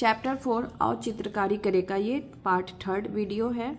Chapter 4 आओ चित्रकारी करे का ये पार्ट 3 वीडियो है।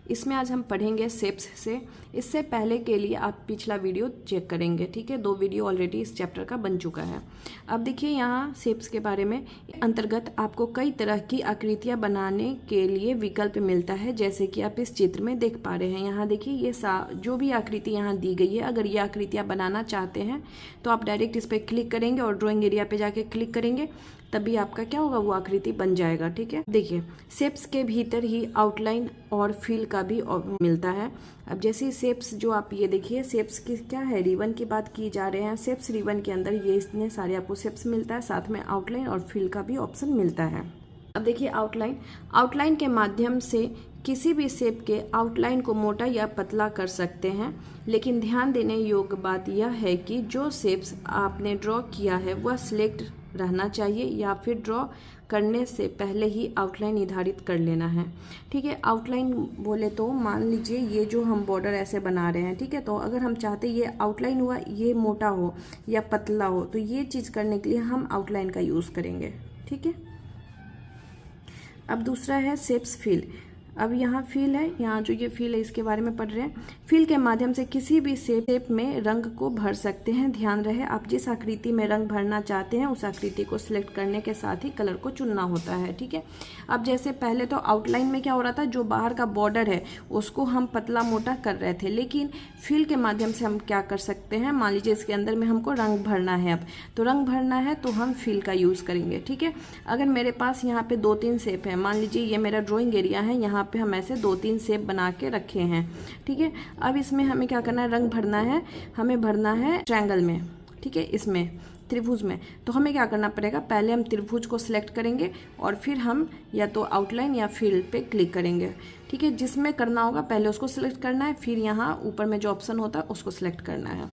इसमें आज हम पढ़ेंगे शेप्स से। इससे पहले के लिए आप पिछला वीडियो चेक करेंगे, ठीक है। 2 वीडियो ऑलरेडी इस चैप्टर का बन चुका है। अब देखिए यहाँ शेप्स के बारे में अंतर्गत आपको कई तरह की आकृतियाँ बनाने के लिए विकल्प मिलता है, जैसे कि आप इस चित्र में देख पा रहे हैं। यहाँ देखिए ये जो भी आकृति यहाँ दी गई है, अगर ये आकृतियाँ बनाना चाहते हैं तो आप डायरेक्ट इस पर क्लिक करेंगे और ड्राइंग एरिया पे जाके क्लिक करेंगे, तभी आपका क्या होगा, वो आकृति बन जाएगा, ठीक है। देखिए शेप्स के भीतर ही आउटलाइन और फिल का भी मिलता है। अब जैसे शेप्स जो आप ये देखिए, शेप्स की क्या है, रिबन की बात की जा रहे हैं। शेप्स रिबन के अंदर ये इतने सारे आपको शेप्स मिलता है, साथ में आउटलाइन और फिल का भी ऑप्शन मिलता है। अब देखिए आउटलाइन के माध्यम से किसी भी शेप के आउटलाइन को मोटा या पतला कर सकते हैं, लेकिन ध्यान देने योग्य बात यह है कि जो शेप्स आपने ड्रॉ किया है वह सिलेक्ट रहना चाहिए या फिर ड्रॉ करने से पहले ही आउटलाइन निर्धारित कर लेना है, ठीक है। आउटलाइन बोले तो मान लीजिए ये जो हम बॉर्डर ऐसे बना रहे हैं, ठीक है, तो अगर हम चाहते ये आउटलाइन हुआ, ये मोटा हो या पतला हो, तो ये चीज़ करने के लिए हम आउटलाइन का यूज़ करेंगे, ठीक है। अब दूसरा है शेप्स फिल। अब यहाँ फिल है, यहाँ जो ये फिल है इसके बारे में पढ़ रहे हैं। फिल के माध्यम से किसी भी शेप में रंग को भर सकते हैं। ध्यान रहे आप जिस आकृति में रंग भरना चाहते हैं उस आकृति को सिलेक्ट करने के साथ ही कलर को चुनना होता है, ठीक है। अब जैसे पहले तो आउटलाइन में क्या हो रहा था, जो बाहर का बॉर्डर है उसको हम पतला मोटा कर रहे थे, लेकिन फिल के माध्यम से हम क्या कर सकते हैं, मान लीजिए इसके अंदर में हमको रंग भरना है। अब तो रंग भरना है तो हम फिल का यूज़ करेंगे, ठीक है। अगर मेरे पास यहाँ पे 2-3 शेप है, मान लीजिए ये मेरा ड्राइंग एरिया है, यहाँ पे हम ऐसे 2-3 शेप बना के रखे हैं, ठीक है। अब इसमें हमें क्या करना है, रंग भरना है। हमें भरना है ट्रायंगल में, ठीक है, इसमें त्रिभुज में। तो हमें क्या करना पड़ेगा, पहले हम त्रिभुज को सिलेक्ट करेंगे और फिर हम या तो आउटलाइन या फिल पे क्लिक करेंगे, ठीक है। जिसमें करना होगा पहले उसको सिलेक्ट करना है, फिर यहाँ ऊपर में जो ऑप्शन होता है उसको सिलेक्ट करना है।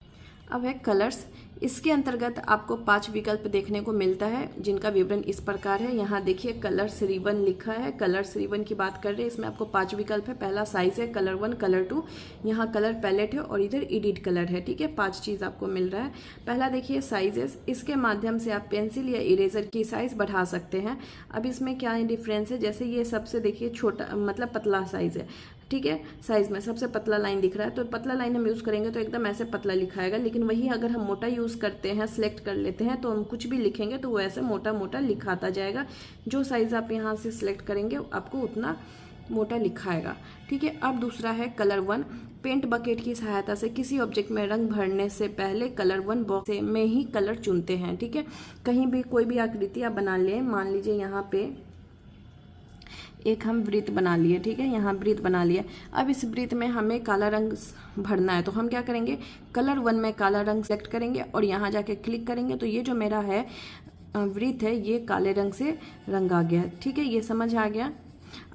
अब है कलर्स। इसके अंतर्गत आपको 5 विकल्प देखने को मिलता है, जिनका विवरण इस प्रकार है। यहाँ देखिए कलर्स रिबन लिखा है। कलर्स रिबन की बात कर रहे हैं, इसमें आपको 5 विकल्प है। पहला साइज है, कलर 1, कलर 2, यहाँ कलर पैलेट है और इधर एडिट कलर है, ठीक है। 5 चीज़ आपको मिल रहा है। पहला देखिए साइजेस। इसके माध्यम से आप पेंसिल या इरेजर की साइज बढ़ा सकते हैं। अब इसमें क्या डिफरेंस है, जैसे ये सबसे देखिए छोटा मतलब पतला साइज है, ठीक है। साइज में सबसे पतला लाइन दिख रहा है, तो पतला लाइन हम यूज़ करेंगे तो एकदम ऐसे पतला लिखाएगा। लेकिन वही अगर हम मोटा यूज़ करते हैं, सिलेक्ट कर लेते हैं, तो हम कुछ भी लिखेंगे तो वो ऐसे मोटा मोटा लिखाता जाएगा। जो साइज़ आप यहाँ से सिलेक्ट करेंगे आपको उतना मोटा लिखाएगा, ठीक है। अब दूसरा है कलर 1। पेंट बकेट की सहायता से किसी ऑब्जेक्ट में रंग भरने से पहले कलर 1 बॉक्स में ही कलर चुनते हैं, ठीक है। कहीं भी कोई भी आकृति आप बना लें, मान लीजिए यहाँ पे एक हम वृत्त बना लिए, ठीक है, यहाँ वृत्त बना लिया। अब इस वृत्त में हमें काला रंग भरना है, तो हम क्या करेंगे, कलर 1 में काला रंग सेलेक्ट करेंगे और यहाँ जाके क्लिक करेंगे, तो ये जो मेरा है वृत्त है ये काले रंग से रंग आ गया, ठीक है, ये समझ आ गया।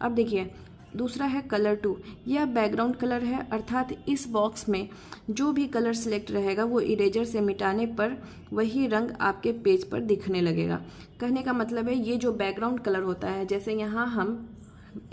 अब देखिए दूसरा है कलर 2। यह बैकग्राउंड कलर है, अर्थात इस बॉक्स में जो भी कलर सिलेक्ट रहेगा वो इरेजर से मिटाने पर वही रंग आपके पेज पर दिखने लगेगा। कहने का मतलब है ये जो बैकग्राउंड कलर होता है, जैसे यहाँ हम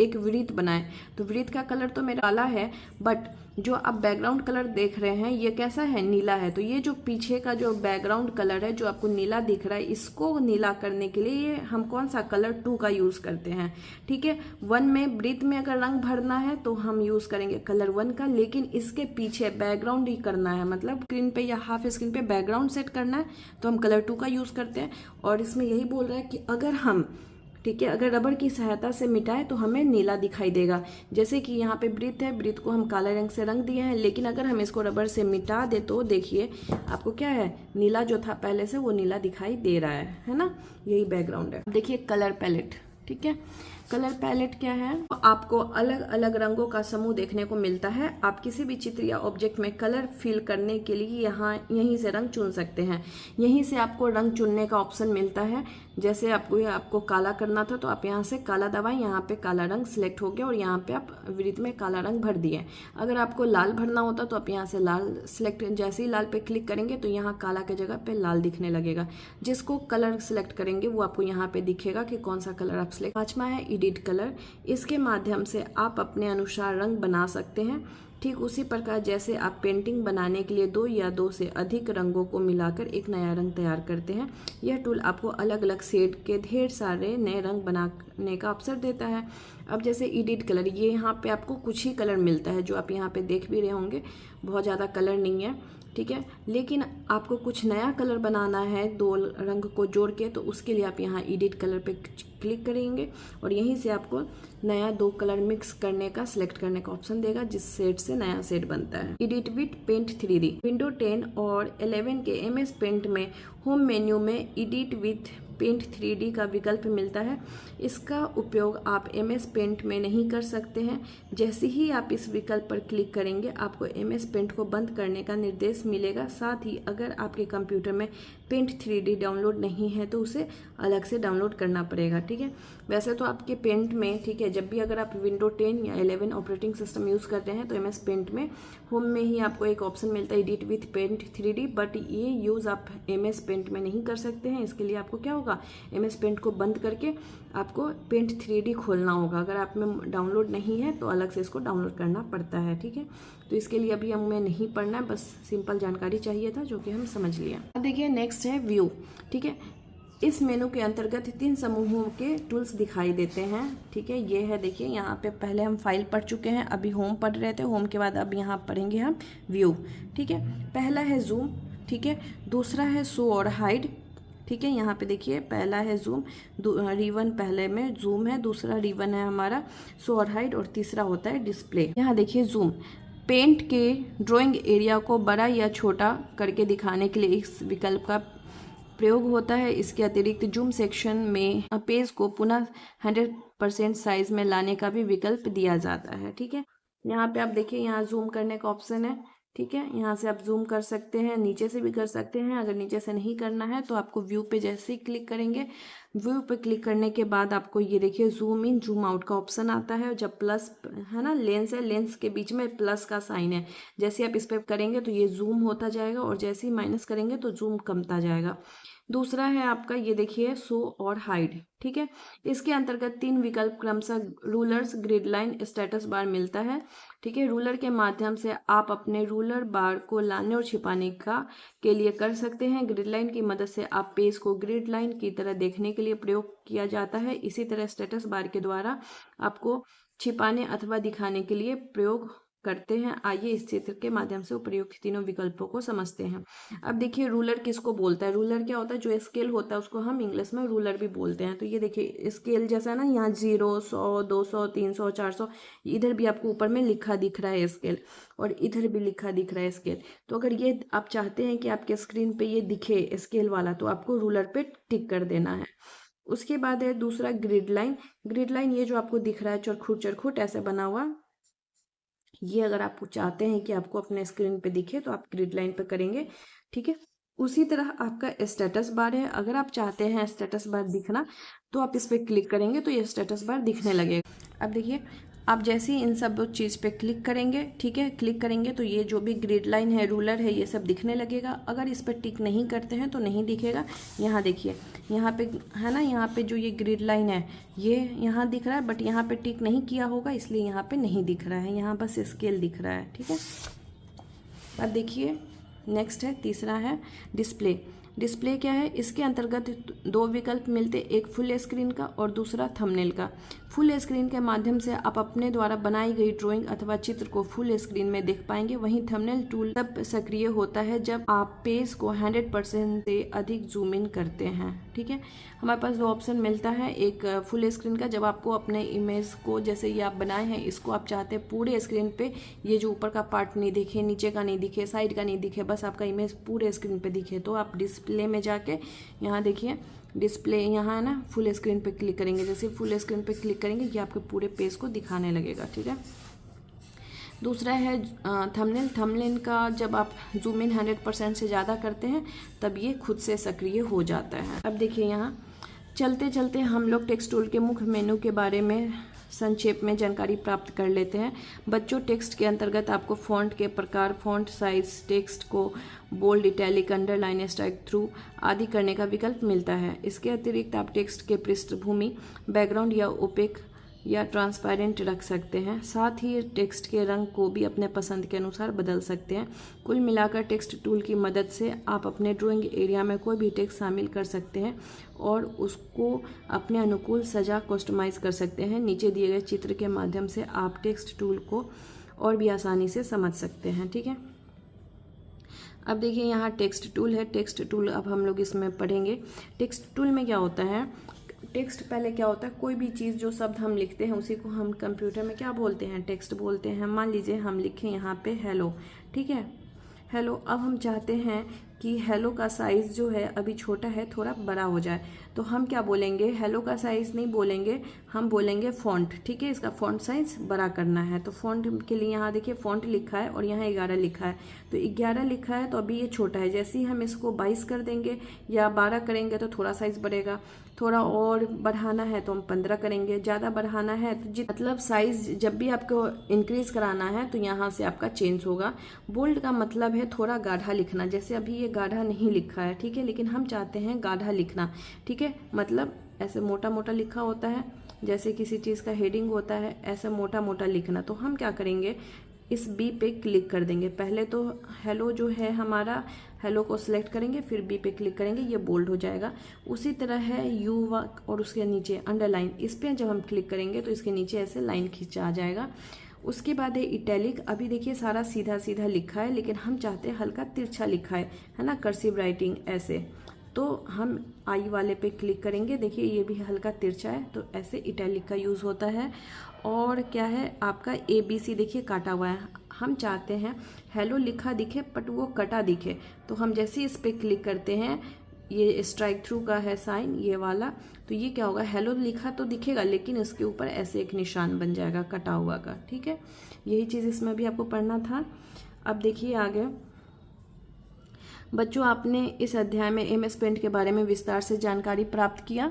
एक वृत्त बनाए तो वृत्त का कलर तो मेरा काला है, बट जो आप बैकग्राउंड कलर देख रहे हैं ये कैसा है, नीला है। तो ये जो पीछे का जो बैकग्राउंड कलर है जो आपको नीला दिख रहा है, इसको नीला करने के लिए हम कौन सा कलर 2 का यूज़ करते हैं, ठीक है। 1 में वृत्त में अगर रंग भरना है तो हम यूज़ करेंगे कलर 1 का, लेकिन इसके पीछे बैकग्राउंड ही करना है, मतलब स्क्रीन पे या हाफ स्क्रीन पे बैकग्राउंड सेट करना है तो हम कलर 2 का यूज़ करते हैं। और इसमें यही बोल रहा है कि अगर हम, ठीक है, अगर रबर की सहायता से मिटाएं तो हमें नीला दिखाई देगा। जैसे कि यहाँ पे वृत्त है, वृत्त को हम काले रंग से रंग दिए हैं, लेकिन अगर हम इसको रबर से मिटा दे तो देखिए आपको क्या है, नीला जो था पहले से वो नीला दिखाई दे रहा है ना। यही बैकग्राउंड है। देखिए कलर पैलेट, ठीक है। कलर पैलेट क्या है, आपको अलग अलग रंगों का समूह देखने को मिलता है। आप किसी भी चित्र या ऑब्जेक्ट में कलर फिल करने के लिए यहीं से रंग चुन सकते हैं। यहीं से आपको रंग चुनने का ऑप्शन मिलता है। जैसे आपको काला करना था तो आप यहाँ से काला दबाएं, यहाँ पे काला रंग सिलेक्ट हो गया और यहाँ पे आप वृत्त में काला रंग भर दिए। अगर आपको लाल भरना होता तो आप यहाँ से लाल सिलेक्ट, जैसे ही लाल पे क्लिक करेंगे तो यहाँ काला के जगह पे लाल दिखने लगेगा। जिसको कलर सिलेक्ट करेंगे वो आपको यहाँ पे दिखेगा कि कौन सा कलर आप सिलेक्ट। 5वां है एडिट कलर। इसके माध्यम से आप अपने अनुसार रंग बना सकते हैं। ठीक उसी प्रकार जैसे आप पेंटिंग बनाने के लिए 2 या 2 से अधिक रंगों को मिलाकर एक नया रंग तैयार करते हैं, यह टूल आपको अलग अलग शेड के ढेर सारे नए रंग बनाने का अवसर देता है। अब जैसे एडिट कलर, ये यहाँ पे आपको कुछ ही कलर मिलता है, जो आप यहाँ पे देख भी रहे होंगे, बहुत ज़्यादा कलर नहीं है, ठीक है। लेकिन आपको कुछ नया कलर बनाना है 2 रंग को जोड़ के, तो उसके लिए आप यहाँ एडिट कलर पे क्लिक करेंगे और यहीं से आपको नया 2 कलर मिक्स करने का, सिलेक्ट करने का ऑप्शन देगा, जिस सेट से नया सेट बनता है। Edit with paint 3D, window 10 और 11 के MS पेंट में होम मेन्यू में एडिट विथ पेंट 3D का विकल्प मिलता है। इसका उपयोग आप MS पेंट में नहीं कर सकते हैं। जैसे ही आप इस विकल्प पर क्लिक करेंगे, आपको MS पेंट को बंद करने का निर्देश मिलेगा। साथ ही अगर आपके कंप्यूटर में पेंट 3D डाउनलोड नहीं है तो उसे अलग से डाउनलोड करना पड़ेगा, ठीक है। वैसे तो आपके पेंट में, ठीक है, जब भी अगर आप विंडो 10 या 11 ऑपरेटिंग सिस्टम यूज़ करते हैं तो MS पेंट में होम में ही आपको एक ऑप्शन मिलता है edit with paint 3D, but ये यूज़ आप MS पेंट में नहीं कर सकते हैं। इसके लिए आपको क्या होगा, MS पेंट को बंद करके आपको पेंट 3D खोलना होगा। अगर आप में डाउनलोड नहीं है तो अलग से इसको डाउनलोड करना पड़ता है, ठीक है। तो इसके लिए अभी हमें नहीं पढ़ना है, बस सिंपल जानकारी चाहिए था जो कि हम समझ लिया। अब देखिए नेक्स्ट है व्यू, ठीक है। इस मेनू के अंतर्गत 3 समूहों के टूल्स दिखाई देते हैं, ठीक है। ये है, देखिए यहाँ पे पहले हम फाइल पढ़ चुके हैं, अभी होम पढ़ रहे थे, होम के बाद अब यहाँ पढ़ेंगे हम व्यू, ठीक है। पहला है जूम, ठीक है। दूसरा है शो और हाइड, ठीक है। यहाँ पे देखिए पहला है जूम, रिवन पहले में जूम है, दूसरा रिवन है हमारा शो और हाइड, और तीसरा होता है डिस्प्ले। यहाँ देखिए जूम, पेंट के ड्राइंग एरिया को बड़ा या छोटा करके दिखाने के लिए इस विकल्प का प्रयोग होता है। इसके अतिरिक्त जूम सेक्शन में पेज को पुनः 100% साइज में लाने का भी विकल्प दिया जाता है, ठीक है। यहाँ पे आप देखिए, यहाँ जूम करने का ऑप्शन है, ठीक है। यहाँ से आप जूम कर सकते हैं, नीचे से भी कर सकते हैं। अगर नीचे से नहीं करना है तो आपको व्यू पे जैसे ही क्लिक करेंगे, व्यू पे क्लिक करने के बाद आपको ये देखिए जूम इन जूम आउट का ऑप्शन आता है। जब प्लस है ना, लेंस है, लेंस के बीच में प्लस का साइन है, जैसे आप इस पर करेंगे तो ये जूम होता जाएगा, और जैसे ही माइनस करेंगे तो जूम कमता जाएगा। दूसरा है आपका, ये देखिए शो और हाइड, ठीक है। इसके अंतर्गत 3 विकल्प क्रमशः rulers, grid line, status bar मिलता है, ठीक है। रूलर के माध्यम से आप अपने रूलर बार को लाने और छिपाने के लिए कर सकते हैं। ग्रिड लाइन की मदद से आप पेज को ग्रिड लाइन की तरह देखने के लिए प्रयोग किया जाता है। इसी तरह स्टेटस बार के द्वारा आपको छिपाने अथवा दिखाने के लिए प्रयोग करते हैं। आइए इस चित्र के माध्यम से उपयुक्त तीनों विकल्पों को समझते हैं। अब देखिए रूलर किसको बोलता है, रूलर क्या होता है, जो स्केल होता है उसको हम इंग्लिश में रूलर भी बोलते हैं। तो ये देखिए स्केल जैसा है ना, यहाँ 0, 100, 200, 300, 400, इधर भी आपको ऊपर में लिखा दिख रहा है स्केल, और इधर भी लिखा दिख रहा है स्केल। तो अगर ये आप चाहते हैं कि आपके स्क्रीन पे ये दिखे स्केल वाला, तो आपको रूलर पे टिक कर देना है। उसके बाद है दूसरा ग्रिड लाइन। ग्रिड लाइन ये जो आपको दिख रहा है चरखुट चरखुट ऐसे बना हुआ, ये अगर आप चाहते हैं कि आपको अपने स्क्रीन पे दिखे तो आप ग्रिड लाइन पे करेंगे, ठीक है। उसी तरह आपका स्टेटस बार है। अगर आप चाहते हैं स्टेटस बार दिखना तो आप इस पर क्लिक करेंगे तो ये स्टेटस बार दिखने लगेगा। अब देखिए आप जैसे ही इन सब चीज़ पे क्लिक करेंगे, ठीक है, क्लिक करेंगे तो ये जो भी ग्रिड लाइन है, रूलर है, ये सब दिखने लगेगा। अगर इस पर टिक नहीं करते हैं तो नहीं दिखेगा। यहाँ देखिए, यहाँ पे है ना, यहाँ पे जो ये ग्रिड लाइन है ये यहाँ दिख रहा है, बट यहाँ पे टिक नहीं किया होगा इसलिए यहाँ पे नहीं दिख रहा है, यहाँ बस स्केल दिख रहा है, ठीक है। अब देखिए नेक्स्ट है, तीसरा है डिस्प्ले। डिस्प्ले क्या है, इसके अंतर्गत 2 विकल्प मिलते, एक फुल स्क्रीन का और दूसरा थंबनेल का। फुल स्क्रीन के माध्यम से आप अपने द्वारा बनाई गई ड्राइंग अथवा चित्र को फुल स्क्रीन में देख पाएंगे। वहीं थंबनेल टूल तब सक्रिय होता है जब आप पेज को 100% से अधिक जूम इन करते हैं, ठीक है। हमारे पास 2 ऑप्शन मिलता है, एक फुल स्क्रीन का, जब आपको अपने इमेज को जैसे ये आप बनाए हैं इसको आप चाहते हैं पूरे स्क्रीन पे ये जो ऊपर का पार्ट नहीं दिखे, नीचे का नहीं दिखे, साइड का नहीं दिखे, बस आपका इमेज पूरे स्क्रीन पे दिखे, तो आप डिस्प्ले में जाके यहाँ देखिए डिस्प्ले यहाँ है ना, फुल स्क्रीन पे क्लिक करेंगे। जैसे फुल स्क्रीन पे क्लिक करेंगे ये आपके पूरे पेज को दिखाने लगेगा, ठीक है। दूसरा है थंबनेल। थंबनेल का जब आप जूम इन 100% से ज़्यादा करते हैं तब ये खुद से सक्रिय हो जाता है। अब देखिए यहाँ चलते चलते हम लोग टेक्स्ट टूल के मुख्य मेनू के बारे में संक्षेप में जानकारी प्राप्त कर लेते हैं। बच्चों, टेक्स्ट के अंतर्गत आपको फ़ॉन्ट के प्रकार, फ़ॉन्ट साइज, टेक्स्ट को bold, italic, underline, strike through आदि करने का विकल्प मिलता है। इसके अतिरिक्त आप टेक्स्ट के पृष्ठभूमि, बैकग्राउंड या ओपेक या ट्रांसपेरेंट रख सकते हैं। साथ ही टेक्स्ट के रंग को भी अपने पसंद के अनुसार बदल सकते हैं। कुल मिलाकर टेक्स्ट टूल की मदद से आप अपने ड्राइंग एरिया में कोई भी टेक्स्ट शामिल कर सकते हैं और उसको अपने अनुकूल सजा कस्टमाइज़ कर सकते हैं। नीचे दिए गए चित्र के माध्यम से आप टेक्स्ट टूल को और भी आसानी से समझ सकते हैं। ठीक है, अब देखिए यहाँ टेक्स्ट टूल है। टेक्स्ट टूल अब हम लोग इसमें पढ़ेंगे। टेक्स्ट टूल में क्या होता है, टेक्स्ट पहले क्या होता है, कोई भी चीज़ जो शब्द हम लिखते हैं उसी को हम कंप्यूटर में क्या बोलते हैं, टेक्स्ट बोलते हैं। मान लीजिए हम लिखें यहाँ पे हेलो, ठीक है, हेलो। अब हम चाहते हैं कि हेलो का साइज़ जो है अभी छोटा है, थोड़ा बड़ा हो जाए, तो हम क्या बोलेंगे, हेलो का साइज़ नहीं बोलेंगे, हम बोलेंगे फ़ॉन्ट। ठीक है, इसका फ़ॉन्ट साइज़ बड़ा करना है, तो फ़ॉन्ट के लिए यहाँ देखिए फ़ॉन्ट लिखा है और यहाँ 11 लिखा है, तो 11 लिखा है तो अभी ये छोटा है। जैसे ही हम इसको 22 कर देंगे या 12 करेंगे तो थोड़ा साइज़ बढ़ेगा। थोड़ा और बढ़ाना है तो हम 15 करेंगे, ज़्यादा बढ़ाना है तो मतलब साइज़ जब भी आपको इंक्रीज़ कराना है तो यहाँ से आपका चेंज होगा। बोल्ड का मतलब है थोड़ा गाढ़ा लिखना, जैसे अभी ये गाढ़ा नहीं लिखा है, ठीक है, लेकिन हम चाहते हैं गाढ़ा लिखना। ठीक है, मतलब ऐसे मोटा मोटा लिखा होता है, जैसे किसी चीज़ का हेडिंग होता है, ऐसे मोटा मोटा लिखना। तो हम क्या करेंगे, इस बी पे क्लिक कर देंगे। पहले तो हेलो जो है हमारा, हेलो को सिलेक्ट करेंगे, फिर बी पे क्लिक करेंगे, ये बोल्ड हो जाएगा। उसी तरह है यू और उसके नीचे अंडरलाइन, इस पर जब हम क्लिक करेंगे तो इसके नीचे ऐसे लाइन खींचा आ जाएगा। उसके बाद है इटैलिक। अभी देखिए सारा सीधा सीधा लिखा है, लेकिन हम चाहते हैं हल्का तिरछा लिखा है ना, कर्सिव राइटिंग ऐसे, तो हम आई वाले पे क्लिक करेंगे। देखिए ये भी हल्का तिरछा है, तो ऐसे इटैलिक का यूज़ होता है। और क्या है आपका ABC, देखिए काटा हुआ है। हम चाहते हैं हेलो लिखा दिखे बट वो कटा दिखे, तो हम जैसे इस पे क्लिक करते हैं, ये स्ट्राइक थ्रू का है साइन, ये वाला, तो ये क्या होगा, हेलो लिखा तो दिखेगा लेकिन इसके ऊपर ऐसे एक निशान बन जाएगा कटा हुआ का। ठीक है, यही चीज़ इसमें भी आपको पढ़ना था। अब देखिए आगे बच्चों, आपने इस अध्याय में MS पेंट के बारे में विस्तार से जानकारी प्राप्त किया।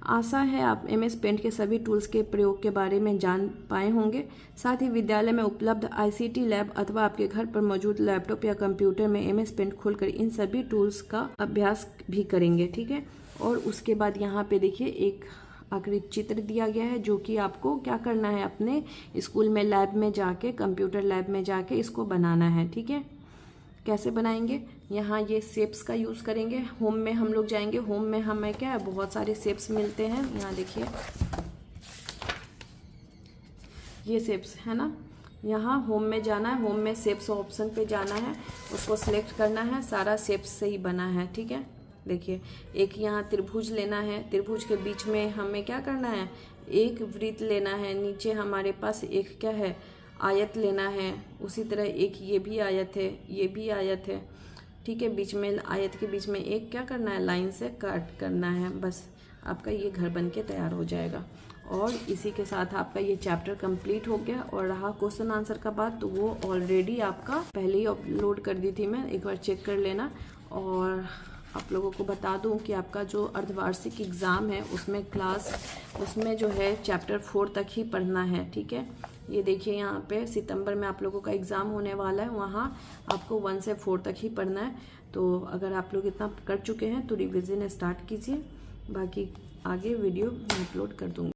आशा है आप MS पेंट के सभी टूल्स के प्रयोग के बारे में जान पाए होंगे। साथ ही विद्यालय में उपलब्ध ICT लैब अथवा आपके घर पर मौजूद लैपटॉप या कंप्यूटर में MS पेंट खोलकर इन सभी टूल्स का अभ्यास भी करेंगे। ठीक है, और उसके बाद यहाँ पे देखिए एक आकृति चित्र दिया गया है, जो कि आपको क्या करना है, अपने स्कूल में लैब में जाके, कंप्यूटर लैब में जाके इसको बनाना है। ठीक है, कैसे बनाएंगे, यहाँ ये शेप्स का यूज़ करेंगे। होम में हम लोग जाएंगे, होम में हमें क्या है, बहुत सारे शेप्स मिलते हैं। यहाँ देखिए ये शेप्स है ना, यहाँ होम में जाना है, होम में शेप्स ऑप्शन पे जाना है, उसको सिलेक्ट करना है, सारा शेप्स से ही बना है। ठीक है, देखिए एक यहाँ त्रिभुज लेना है, त्रिभुज के बीच में हमें क्या करना है, एक वृत्त लेना है। नीचे हमारे पास एक क्या है, आयत लेना है। उसी तरह एक ये भी आयत है, ये भी आयत है। ठीक है, बीच में आयत के बीच में एक क्या करना है, लाइन से काट करना है। बस आपका ये घर बन के तैयार हो जाएगा। और इसी के साथ आपका ये चैप्टर कंप्लीट हो गया। और रहा क्वेश्चन आंसर का बात, तो वो ऑलरेडी आपका पहले ही अपलोड कर दी थी मैं, एक बार चेक कर लेना। और आप लोगों को बता दूं कि आपका जो अर्धवार्षिक एग्ज़ाम है उसमें जो है चैप्टर 4 तक ही पढ़ना है। ठीक है, ये देखिए यहाँ पे सितंबर में आप लोगों का एग्ज़ाम होने वाला है, वहाँ आपको 1 से 4 तक ही पढ़ना है। तो अगर आप लोग इतना कर चुके हैं तो रिवीजन स्टार्ट कीजिए, बाकी आगे वीडियो मैं अपलोड कर दूँगी।